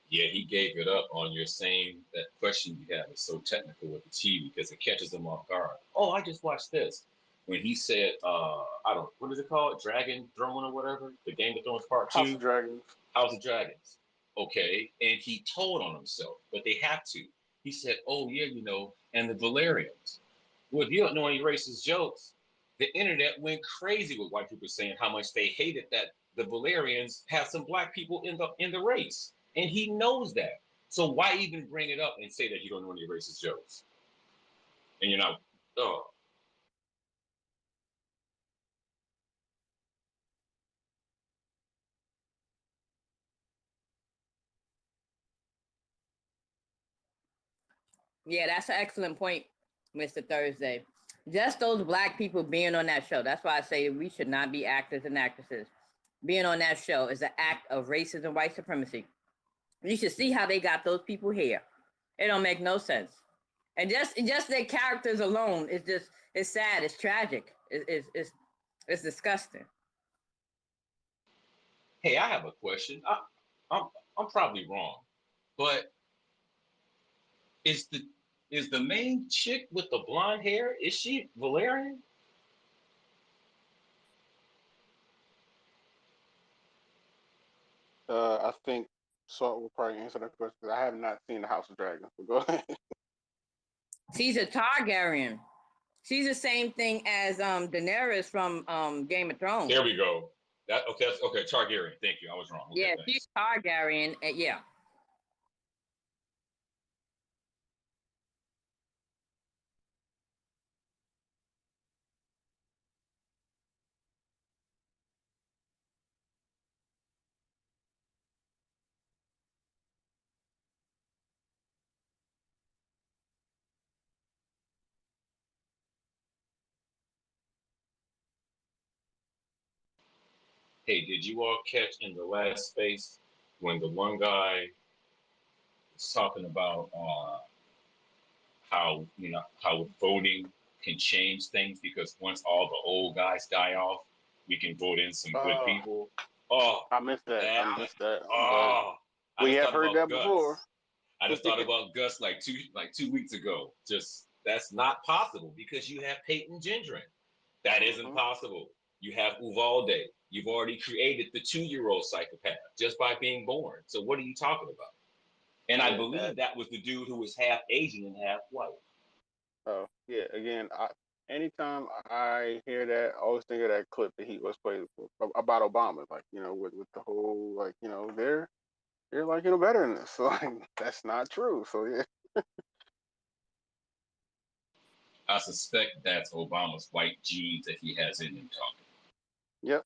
Yeah, he gave it up on your saying that question you have is so technical with the TV because it catches them off guard. Oh, I just watched this. When he said, what is it called? Dragon Throne or whatever? The Game of Thrones Part 2? House of Dragons. House of Dragons. Okay. And he told on himself, but they have to. He said, oh, yeah, and the Valerians. Well, if you don't know any racist jokes, the internet went crazy with white people saying how much they hated that the Valerians had some black people in the race. And he knows that. So why even bring it up and say that you don't know any racist jokes? And you're not, Yeah, that's an excellent point, Mr. Thursday. Just those black people being on that show. That's why I say we should not be actors and actresses. Being on that show is an act of racism and white supremacy. You should see how they got those people here. It don't make no sense. And just their characters alone is just, it's sad, it's tragic, it's disgusting. Hey, I have a question. I'm probably wrong, but is the main chick with the blonde hair, is she Valerian? I think Salt will probably answer that question because I have not seen the House of Dragons. But go ahead. She's a Targaryen. She's the same thing as Daenerys from Game of Thrones. There we go. Okay, Targaryen. Thank you. I was wrong. Okay, yeah, thanks. she's Targaryen. Yeah. Hey, did you all catch in the last space when the one guy was talking about how how voting can change things because once all the old guys die off, we can vote in some good people. Oh, I missed that. I missed that. Oh, we have heard that before. I just thought about Gus like 2 weeks ago. Just that's not possible because you have Peyton Gendron. That isn't possible. You have Uvalde. You've already created the 2-year-old psychopath just by being born. So what are you talking about? And I believe that was the dude who was half Asian and half white. Oh, yeah. Again, anytime I hear that, I always think of that clip that he was playing about Obama, like, with the whole, like, they're like, better than this. So, like, that's not true. So, yeah. I suspect that's Obama's white genes that he has in him talking. Yep.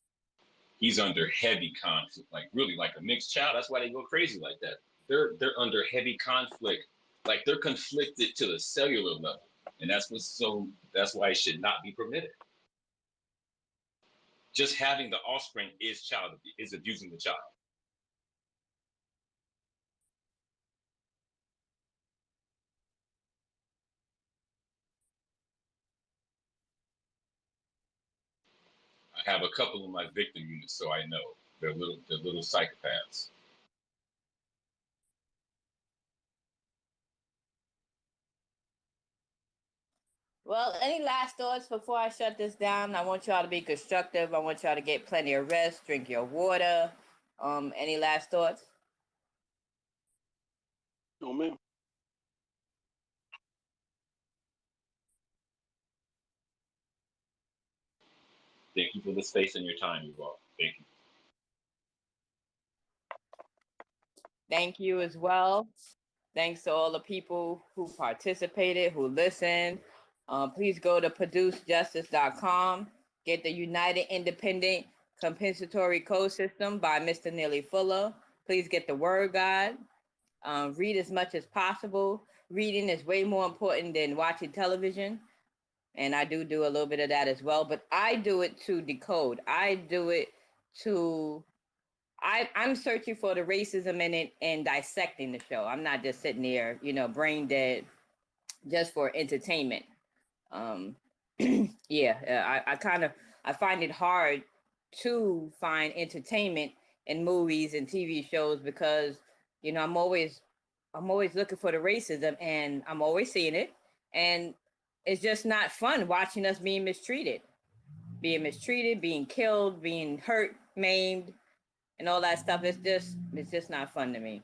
He's under heavy conflict, like really like a mixed child. That's why they go crazy like that. They're under heavy conflict, like they're conflicted to the cellular level, and that's why it should not be permitted. Just having the offspring is abusing the child. I have a couple of my victim units, so I know they're little psychopaths. Well, any last thoughts before I shut this down? I want y'all to be constructive. I want y'all to get plenty of rest, drink your water. Any last thoughts? Oh, man. Thank you for the space and your time, you all. Thank you. Thank you as well. Thanks to all the people who participated, who listened. Please go to producejustice.com. Get the United Independent Compensatory Code System by Mr. Neely Fuller. Please get the Word God. Read as much as possible. Reading is way more important than watching television. And I do a little bit of that as well. But I do it to decode. I do it to... I'm searching for the racism in it and dissecting the show. I'm not just sitting there, brain dead just for entertainment. Yeah, I find it hard to find entertainment in movies and TV shows because, I'm always looking for the racism and I'm always seeing it. And it's just not fun watching us being mistreated, being killed, being hurt, maimed, and all that stuff. It's just not fun to me.